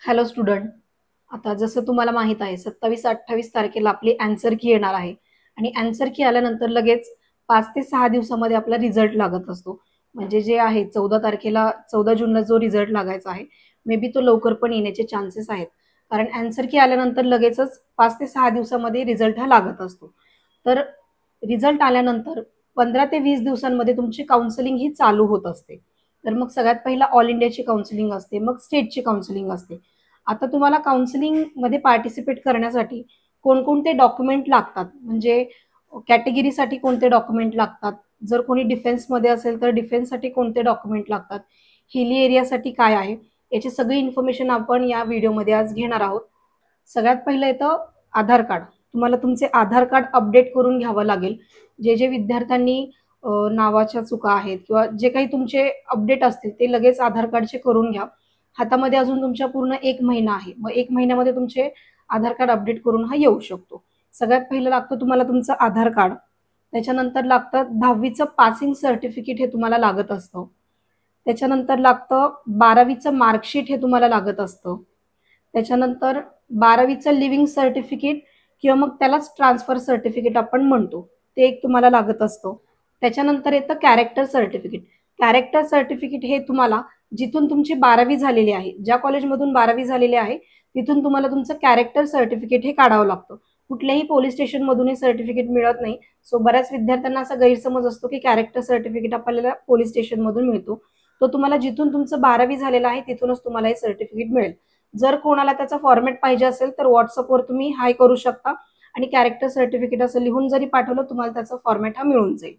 Hello student. आता जसं तुम्हाला माहित आहे 27-28 तारखेला आपली आन्सर की येणार आहे आणि आन्सर की आल्यानंतर लगेच 5 ते 6 दिवसामध्ये आपला रिझल्ट लागत असतो. म्हणजे जे आहे 14 जूनला जो रिझल्ट लागायचा आहे, मे बी तो लवकर पण येण्याचे चान्सेस आहेत. कारण आन्सर की आल्यानंतर लगेचच 5 ते 6 दिवसामध्ये रिझल्ट हा लागत असतो. तर रिझल्ट आल्यानंतर 15 ते 20 दिवसांमध्ये तुमची काउन्सिलिंग ही चालू होत असते. तर मग सगळ्यात पहिला ऑल इंडियाची काउन्सिलिंग असते, मग स्टेटची काउन्सिलिंग असते. आता तुम्हाला काउन्सिलिंगमध्ये पार्टिसिपेट करण्यासाठी कोणकोणते डॉक्युमेंट लागतात, म्हणजे कॅटेगरीसाठी कोणते डॉक्युमेंट लागतात, जर कोणी डिफेन्समध्ये असेल तर डिफेन्ससाठी कोणते डॉक्युमेंट लागतात, हिली एरियासाठी काय आहे, याची सगळी इन्फॉर्मेशन आपण या व्हिडिओमध्ये आज घेणार आहोत. सगळ्यात पहिलं येतं आधार कार्ड. तुम्हाला तुमचे आधार कार्ड अपडेट करून घ्यावं लागेल. जे जे विद्यार्थ्यांनी नावाच्या चुका आहेत किंवा जे काही तुमचे अपडेट असतील ते लगेच आधार कार्डचे करून घ्या. हातामध्ये अजून तुमच्या पूर्ण 1 महिना आहे. मग 1 महिन्यामध्ये तुमचे आधार कार्ड अपडेट करून हा येऊ शकतो. सगळ्यात पहिलं लागतं तुम्हाला तुमचं आधार कार्ड. त्याच्यानंतर लागतं 10वीचं पासिंग सर्टिफिकेट, हे तुम्हाला लागत असतं. त्याच्यानंतर लागतं 12वीचं मार्कशीट, हे तुम्हाला लागत असतं. त्याच्यानंतर 12वीचं लिव्हिंग सर्टिफिकेट किंवा मग त्यालाच ट्रान्सफर सर्टिफिकेट आपण म्हणतो, ते एक तुम्हाला लागत असतं. त्याच्यानंतर येतं कॅरेक्टर सर्टिफिकेट. कॅरेक्टर सर्टिफिकेट हे तुम्हाला जिथून तुमची 12वी झालेली आहे, ज्या कॉलेजमधून 12वी झालेली आहे तिथून तुम्हाला तुमचं कॅरेक्टर सर्टिफिकेट हे काढावं लागतं. कुठल्याही पोलीस स्टेशनमधून हे सर्टिफिकेट मिळत नाही. सो बऱ्याच विद्यार्थ्यांना असा गैरसमज असतो की कॅरेक्टर सर्टिफिकेट आपल्याला पोलीस स्टेशनमधून मिळतो. तो तुम्हाला जिथून तुमचं 12वी झालेलं आहे तिथूनच तुम्हाला हे सर्टिफिकेट मिळेल. जर कोणाला त्याचा फॉर्मॅट पाहिजे असेल तर व्हॉट्सअपवर तुम्ही हाय करू शकता आणि कॅरेक्टर सर्टिफिकेट असं लिहून जरी पाठवलं तुम्हाला त्याचा फॉर्मॅट हा मिळून जाईल.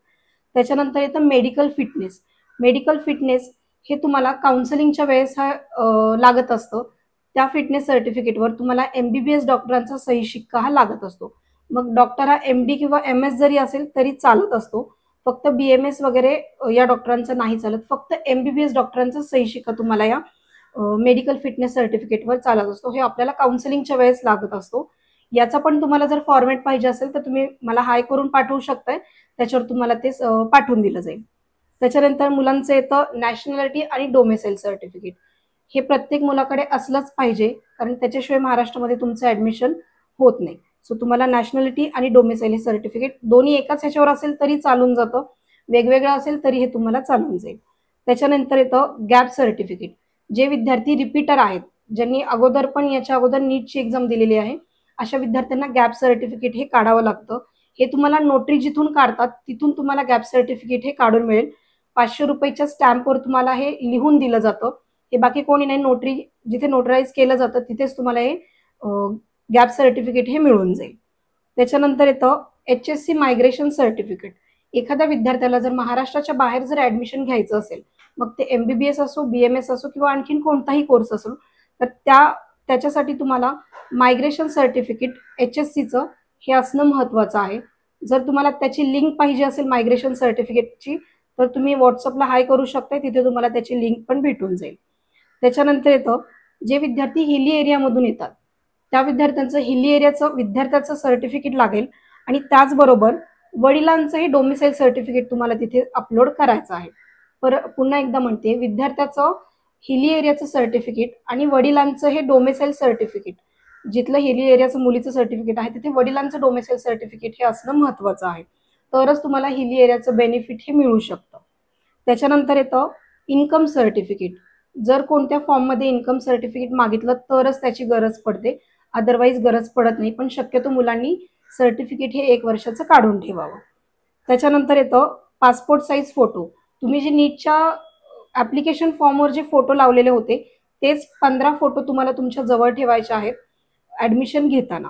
त्याच्यानंतर येतं मेडिकल फिटनेस. मेडिकल फिटनेस हे तुम्हाला काउन्सिलिंगच्या वेळेस हा लागत असतं. त्या फिटनेस सर्टिफिकेटवर तुम्हाला MBBS डॉक्टरांचा सही शिक्का हा लागत असतो. मग डॉक्टर हा MD किंवा MS जरी असेल तरी चालत असतो. फक्त BMS वगैरे या डॉक्टरांचं नाही चालत. फक्त MBBS डॉक्टरांचा सही शिक्का तुम्हाला या मेडिकल फिटनेस सर्टिफिकेटवर चालत असतो. हे आपल्याला काउन्सिलिंगच्या वेळेस लागत असतो. याचा पण तुम्हाला जर फॉर्मॅट पाहिजे असेल तर तुम्ही मला हाय करून पाठवू शकताय. त्याच्यावर तुम्हाला ते पाठवून दिलं जाईल. त्याच्यानंतर मुलांचं येतं नॅशनॅलिटी आणि डोमेसाईल सर्टिफिकेट. हे प्रत्येक मुलाकडे असलंच पाहिजे, कारण त्याच्याशिवाय महाराष्ट्रामध्ये तुमचं ऍडमिशन होत नाही. सो तुम्हाला नॅशनॅलिटी आणि डोमेसाईल हे सर्टिफिकेट दोन्ही एकाच ह्याच्यावर असेल तरी चालून जातं, वेगवेगळं असेल तरी हे तुम्हाला चालून जाईल. त्याच्यानंतर येतं गॅप सर्टिफिकेट. जे विद्यार्थी रिपीटर आहेत, ज्यांनी अगोदर पण याच्या अगोदर नीटची एक्झाम दिलेली आहे, अशा विद्यार्थ्यांना गॅप सर्टिफिकेट हे काढावं लागतं. हे तुम्हाला नोटरी जिथून काढतात तिथून तुम्हाला गॅप सर्टिफिकेट हे काढून मिळेल. 500 रुपयाच्या स्टॅम्पवर तुम्हाला हे लिहून दिलं जातं. हे बाकी कोणी नाही, नोटरी जिथे नोटराईज केलं जातं तिथेच तुम्हाला हे गॅप सर्टिफिकेट हे मिळून जाईल. त्याच्यानंतर येतं HSC मायग्रेशन सर्टिफिकेट. एखाद्या विद्यार्थ्याला जर महाराष्ट्राच्या बाहेर जर ऍडमिशन घ्यायचं असेल, मग ते MBBS असो, BMS असो किंवा आणखीन कोणताही कोर्स असो, तर त्याच्यासाठी तुम्हाला मायग्रेशन सर्टिफिकेट HSCचं हे असणं महत्वाचं आहे. जर तुम्हाला त्याची लिंक पाहिजे असेल मायग्रेशन सर्टिफिकेटची तर तुम्ही व्हॉट्सअपला हाय करू शकता, तिथे तुम्हाला त्याची लिंक पण भेटून जाईल. त्याच्यानंतर येतं जे विद्यार्थी हिली एरियामधून येतात त्या विद्यार्थ्यांचं हिली एरियाचं विद्यार्थ्याचं सर्टिफिकेट लागेल आणि त्याचबरोबर वडिलांचं हे डोमिसाईल सर्टिफिकेट तुम्हाला तिथे अपलोड करायचं आहे. पुन्हा एकदा म्हणते, विद्यार्थ्याचं हिली एरियाचं सर्टिफिकेट आणि वडिलांचं हे डोमिसाईल सर्टिफिकेट, जिथलं हिली एरियाचं मुलीचं सर्टिफिकेट आहे तिथे वडिलांचं डोमिसाईल सर्टिफिकेट हे असणं महत्वाचं आहे. तरच तुम्हाला हिली एरियाचं बेनिफिट हे मिळू शकतं. त्याच्यानंतर येतं इन्कम सर्टिफिकेट. जर कोणत्या फॉर्ममध्ये इन्कम सर्टिफिकेट मागितलं तरच त्याची गरज पडते, अदरवाईज गरज पडत नाही. पण शक्यतो मुलांनी सर्टिफिकेट हे 1 वर्षाचं काढून ठेवावं. त्याच्यानंतर येतं पासपोर्ट साईज फोटो. तुम्ही जे नीटच्या ऍप्लिकेशन फॉर्मवर जे फोटो लावलेले होते तेच 15 फोटो तुम्हाला तुमच्या जवळ ठेवायचे आहेत ऍडमिशन घेताना.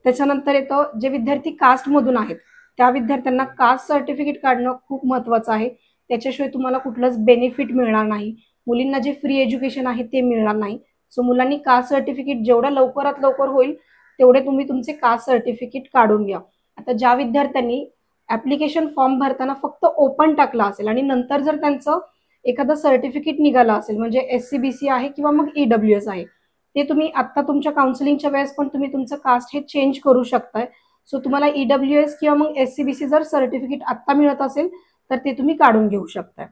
त्याच्यानंतर येतं जे विद्यार्थी कास्टमधून आहेत त्या विद्यार्थ्यांना कास्ट सर्टिफिकेट काढणं खूप महत्वाचं आहे. त्याच्याशिवाय तुम्हाला कुठलंच बेनिफिट मिळणार नाही. मुलींना जे फ्री एज्युकेशन आहे ते मिळणार नाही. सो मुलांनी कास्ट सर्टिफिकेट जेवढ्या लवकरात लवकर होईल तेवढे तुम्ही तुमचे कास्ट सर्टिफिकेट काढून घ्या. आता ज्या विद्यार्थ्यांनी ऍप्लिकेशन फॉर्म भरताना फक्त ओपन टाकला असेल आणि नंतर जर त्यांचं एखादं सर्टिफिकेट निघालं असेल, म्हणजे SCBC आहे किंवा मग EWS आहे, ते तुम्ही आता तुमच्या काउन्सिलिंगच्या वेळेस पण तुम्ही तुमचं कास्ट हे चेंज करू शकताय. सो तुम्हाला EWS किंवा मग SCBC जर सर्टिफिकेट आत्ता मिळत असेल तर ते तुम्ही काढून घेऊ शकताय.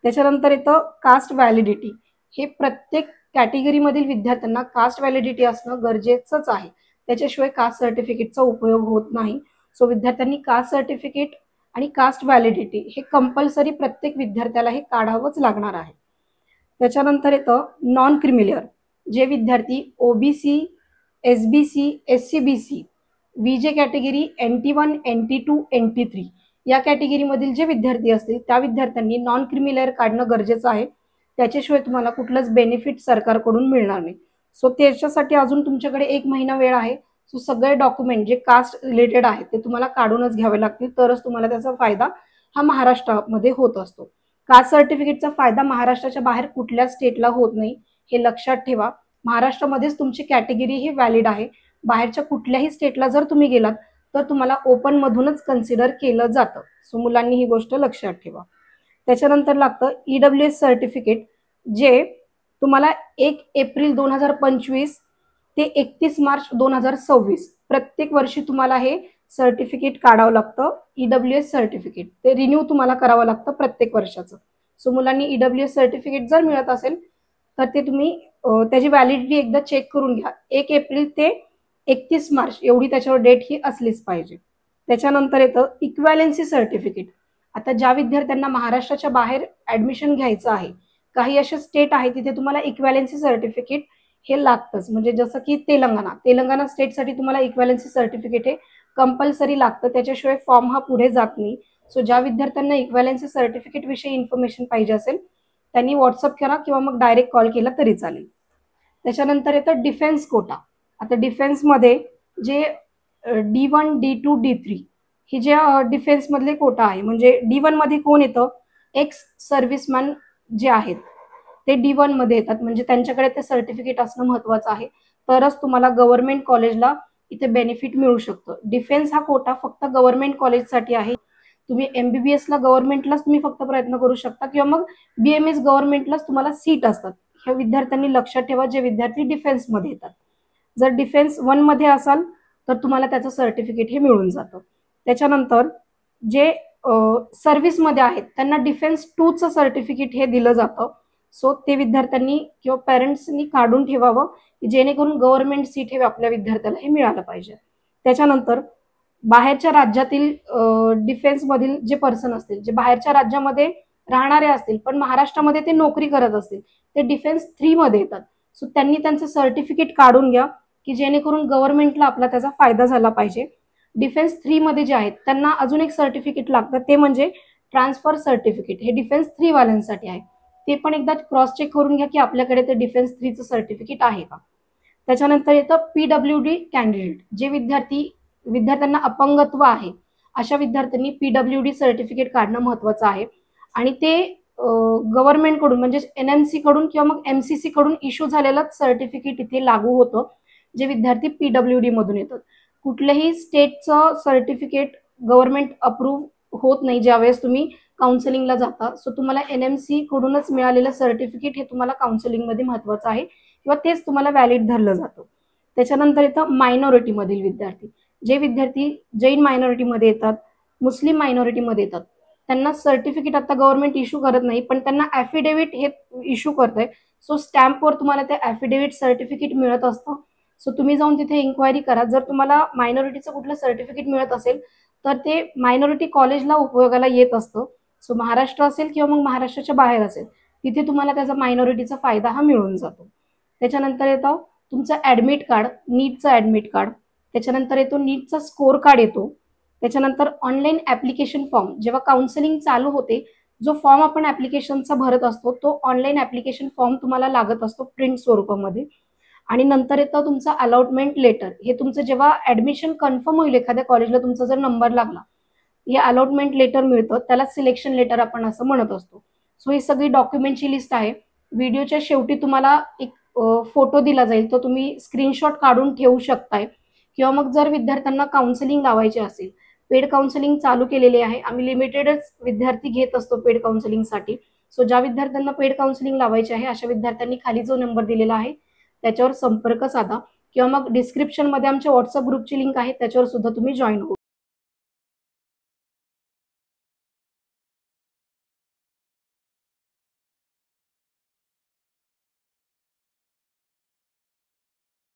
त्याच्यानंतर येतं कास्ट व्हॅलिडिटी. हे प्रत्येक कॅटेगरीमधील विद्यार्थ्यांना कास्ट व्हॅलिडिटी असणं गरजेचंच आहे, त्याच्याशिवाय कास्ट सर्टिफिकेटचा उपयोग होत नाही. सो विद्यार्थ्यांनी कास्ट सर्टिफिकेट आणि कास्ट व्हॅलिडिटी हे कंपल्सरी प्रत्येक विद्यार्थ्याला हे काढावंच लागणार आहे. त्याच्यानंतर येतं नॉन क्रिमिलियर. जे विद्यार्थी OBC, SBC, SCBC, VJ category, NT1, NT2, NT3 या कॅटेगरीमधील जे विद्यार्थी असतील त्या विद्यार्थ्यांनी नॉन क्रिमिलियर काढणं गरजेचं आहे, त्याच्याशिवाय तुम्हाला कुठलंच बेनिफिट सरकारकडून मिळणार नाही. सो त्याच्यासाठी अजून तुमच्याकडे 1 महिना वेळ आहे. सो सगळे डॉक्युमेंट जे कास्ट रिलेटेड आहेत ते तुम्हाला काढूनच घ्यावे लागतील, तरच तुम्हाला त्याचा फायदा हा महाराष्ट्रामध्ये होत असतो. कास्ट सर्टिफिकेटचा फायदा महाराष्ट्राच्या बाहेर कुठल्या स्टेटला होत नाही, हे लक्षात ठेवा. महाराष्ट्रामध्येच तुमची कॅटेगरी ही व्हॅलिड आहे. बाहेरच्या कुठल्याही स्टेटला जर तुम्ही गेलात तर तुम्हाला ओपन मधूनच कन्सिडर केलं जातं. सो मुलांनी ही गोष्ट लक्षात ठेवा. त्याच्यानंतर लागतं EWS सर्टिफिकेट, जे तुम्हाला 1 एप्रिल 2025 ते 31 मार्च 2026 प्रत्येक वर्षी तुम्हाला हे सर्टिफिकेट काढावं लागतं. EWS सर्टिफिकेट ते रिन्यू तुम्हाला करावं लागतं प्रत्येक वर्षाचं. सो मुलांनी EWS सर्टिफिकेट जर मिळत असेल तर ते तुम्ही त्याची व्हॅलिडिटी एकदा चेक करून घ्या. 1 एप्रिल ते 31 मार्च एवढी त्याच्यावर डेट ही असलीच पाहिजे. त्याच्यानंतर येतं इक्वॅलन्सी सर्टिफिकेट. आता ज्या विद्यार्थ्यांना महाराष्ट्राच्या बाहेर ऍडमिशन घ्यायचं आहे, काही असे स्टेट आहे तिथे तुम्हाला इक्वॅलन्सी सर्टिफिकेट हे लागतंच. म्हणजे जसं की तेलंगणा स्टेटसाठी तुम्हाला इक्वॅलन्सी सर्टिफिकेट हे कंपल्सरी लागतं, त्याच्याशिवाय फॉर्म हा पुढे जात नाही. सो ज्या विद्यार्थ्यांना इक्वॅलन्सी सर्टिफिकेट विषयी इन्फॉर्मेशन पाहिजे असेल त्यांनी व्हॉट्सअप करा किंवा मग डायरेक्ट कॉल केला तरी चालेल. त्याच्यानंतर येतं डिफेन्स कोटा. आता डिफेन्समध्ये जे D1, D2, D3 हे जे डिफेन्समधले कोटा आहे, म्हणजे D1 मध्ये कोण येतं, एक्स सर्व्हिसमॅन जे आहेत ते D1 मध्ये येतात. म्हणजे त्यांच्याकडे ते सर्टिफिकेट असणं महत्वाचं आहे, तरच तुम्हाला गव्हर्नमेंट कॉलेजला इथे बेनिफिट मिळू शकतं. डिफेन्स हा कोटा फक्त गव्हर्नमेंट कॉलेजसाठी आहे. तुम्ही MBBS ला गव्हर्नमेंटलाच तुम्ही फक्त प्रयत्न करू शकता किंवा मग BMS गव्हर्नमेंटलाच तुम्हाला सीट असतात. ह्या विद्यार्थ्यांनी लक्षात ठेवा जे विद्यार्थी डिफेन्समध्ये येतात. जर डिफेन्स 1 मध्ये असाल तर तुम्हाला त्याचं सर्टिफिकेट हे मिळून जातं. त्याच्यानंतर जे सर्व्हिसमध्ये आहेत त्यांना डिफेन्स 2चं सर्टिफिकेट हे दिलं जातं. सो ते विद्यार्थ्यांनी किंवा पेरेंट्सनी काढून ठेवावं जेणेकरून गव्हर्नमेंट सीट हे आपल्या विद्यार्थ्याला हे मिळालं पाहिजे. त्याच्यानंतर बाहेरच्या राज्यातील डिफेन्समधील जे पर्सन असतील, जे बाहेरच्या राज्यामध्ये राहणारे असतील पण महाराष्ट्रामध्ये ते नोकरी करत असतील, ते डिफेन्स 3 मध्ये येतात. सो त्यांनी त्यांचं सर्टिफिकेट काढून घ्या की जेणेकरून गव्हर्नमेंटला आपला त्याचा फायदा झाला पाहिजे. डिफेन्स 3 मध्ये जे आहेत त्यांना अजून एक सर्टिफिकेट लागतं, ते म्हणजे ट्रान्सफर सर्टिफिकेट. हे डिफेन्स 3 वाल्यांसाठी आहे. ते पण एकदा क्रॉस चेक करून घ्या की आपल्याकडे ते डिफेन्स 3चं सर्टिफिकेट आहे का. त्याच्यानंतर येतं PWD कॅन्डिडेट. जे विद्यार्थ्यांना अपंगत्व आहे अशा विद्यार्थ्यांनी PWD सर्टिफिकेट काढणं महत्वाचं आहे. आणि ते गव्हर्नमेंटकडून म्हणजे NMC कडून किंवा मग MCC कडून इश्यू झालेलं सर्टिफिकेट इथे लागू होतं जे विद्यार्थी PWD मधून येतात. कुठल्याही स्टेटचं सर्टिफिकेट गव्हर्नमेंट अप्रूव्ह होत नाही ज्यावेळेस तुम्ही काउन्सिलिंगला जाता. सो तुम्हाला NMC कडूनच मिळालेलं सर्टिफिकेट हे तुम्हाला काउन्सिलिंगमध्ये महत्वाचं आहे किंवा तेच तुम्हाला व्हॅलिड धरलं जातं. त्याच्यानंतर येतं मायनॉरिटी मधील विद्यार्थी. जे विद्यार्थी जैन मायनॉरिटीमध्ये येतात, मुस्लिम मायनॉरिटीमध्ये येतात, त्यांना सर्टिफिकेट आता गव्हर्नमेंट इश्यू करत नाही पण त्यांना ॲफिडेव्हिट हे इश्यू करतंय. सो स्टॅम्पवर तुम्हाला ते ॲफिडेव्हिट सर्टिफिकेट मिळत असतं. सो तुम्ही जाऊन तिथे इन्क्वायरी करा. जर तुम्हाला मायनॉरिटीचं कुठलं सर्टिफिकेट मिळत असेल तर ते मायनॉरिटी कॉलेजला उपयोगाला येत असतं. सो महाराष्ट्र असेल किंवा मग महाराष्ट्राच्या बाहेर असेल तिथे तुम्हाला त्याचा मायनॉरिटीचा फायदा हा मिळून जातो. त्याच्यानंतर येतं तुमचं ॲडमिट कार्ड, नीटचं ॲडमिट कार्ड. त्याच्यानंतर येतो नीटचा स्कोर कार्ड येतो. त्याच्यानंतर ऑनलाईन ॲप्लिकेशन फॉर्म. जेव्हा काउन्सिलिंग चालू होते जो फॉर्म आपण ॲप्लिकेशनचा भरत असतो तो ऑनलाईन ॲप्लिकेशन फॉर्म तुम्हाला लागत असतो प्रिंट स्वरूपामध्ये. आणि नंतर येतं तुमचं अलॉटमेंट लेटर. हे तुमचं जेव्हा ॲडमिशन कन्फर्म होईल एखाद्या कॉलेजला तुमचा जर नंबर लागला, हे अलॉटमेंट लेटर मिळतं, त्याला सिलेक्शन लेटर आपण असं म्हणत असतो. सो ही सगळी डॉक्युमेंटची लिस्ट आहे. व्हिडिओच्या शेवटी तुम्हाला एक फोटो दिला जाईल, तो तुम्ही स्क्रीनशॉट काढून ठेवू शकताय. किंवा मग जर विद्यार्थ्यांना काउन्सिलिंग लावायचे असेल, पेड काउन्सिलिंग चालू केलेली आहे. आम्ही लिमिटेडच विद्यार्थी घेत असतो पेड काउन्सिलिंगसाठी. सो ज्या विद्यार्थ्यांना पेड काउन्सिलिंग लावायचे आहे अशा विद्यार्थ्यांनी खाली जो नंबर दिलेला आहे त्याच्यावर संपर्क साधा किंवा मग डिस्क्रिप्शनमध्ये आमच्या व्हॉट्सअप ग्रुपची लिंक आहे त्याच्यावर सुद्धा तुम्ही जॉईन होऊ